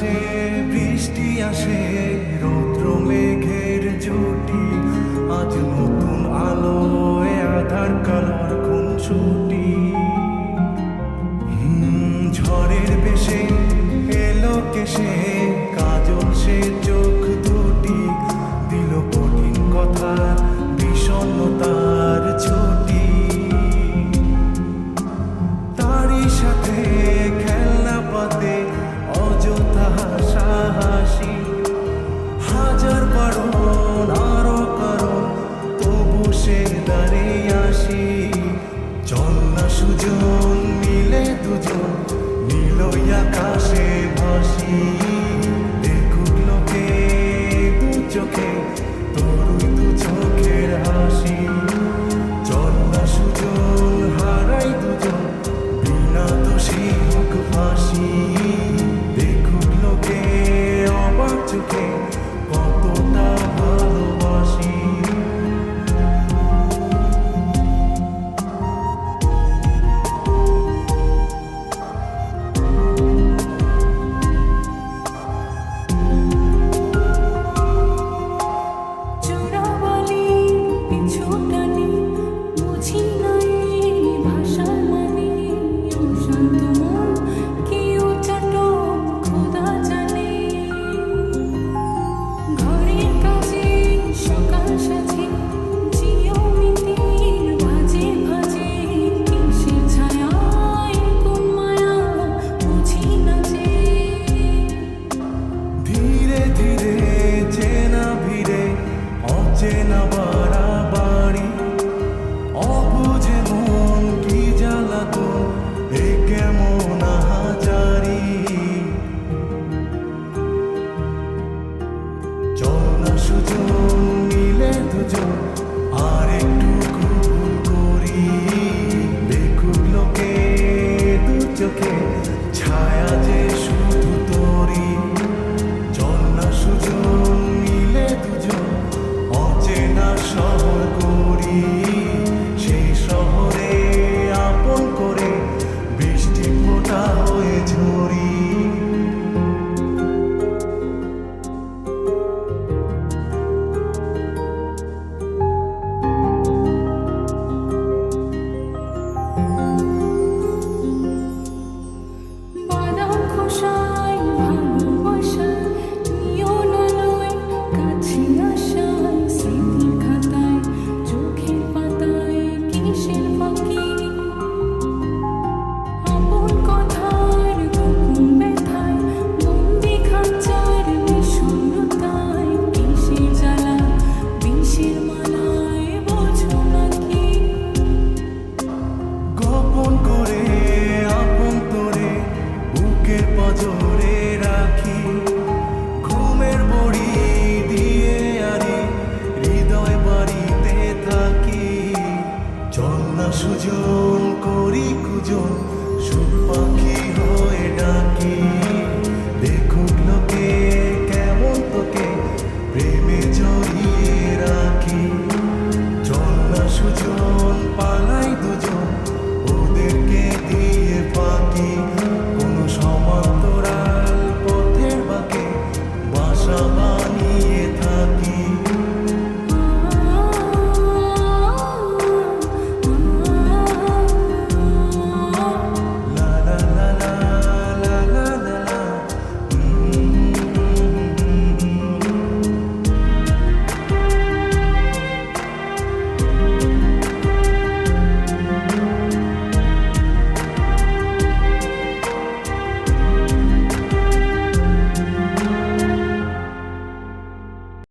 আসে বৃষ্টি আসে রৌদ্র মেঘের জুটি আজ নতুন আলোয় আধার কালার খুনসুটি ঝড়ের বেশে এলো কেসে কাজল সে চোখ দুটি দিল কঠিন কথা বিষণ্ণতার ছুটি তারই সাথে খেলনা পাতে অযথা হাসাহাসি হাজার বারণ আরো কারণ তবু সে দাঁড়িয়ে আসি চল না সুজন মিলে দুজন নীলই আকাশে ভাসি দেখুক লোকে দু চোখে তোরই দু চোখের হাসি চল না সুজন হারাই দুজন বিনা দোষী হোক ফাঁসি দেখুক লোকে অবাক চোখে কতটা ভালোবাসি ধীরে ধীরে চেনা ভিড়ে অচেনা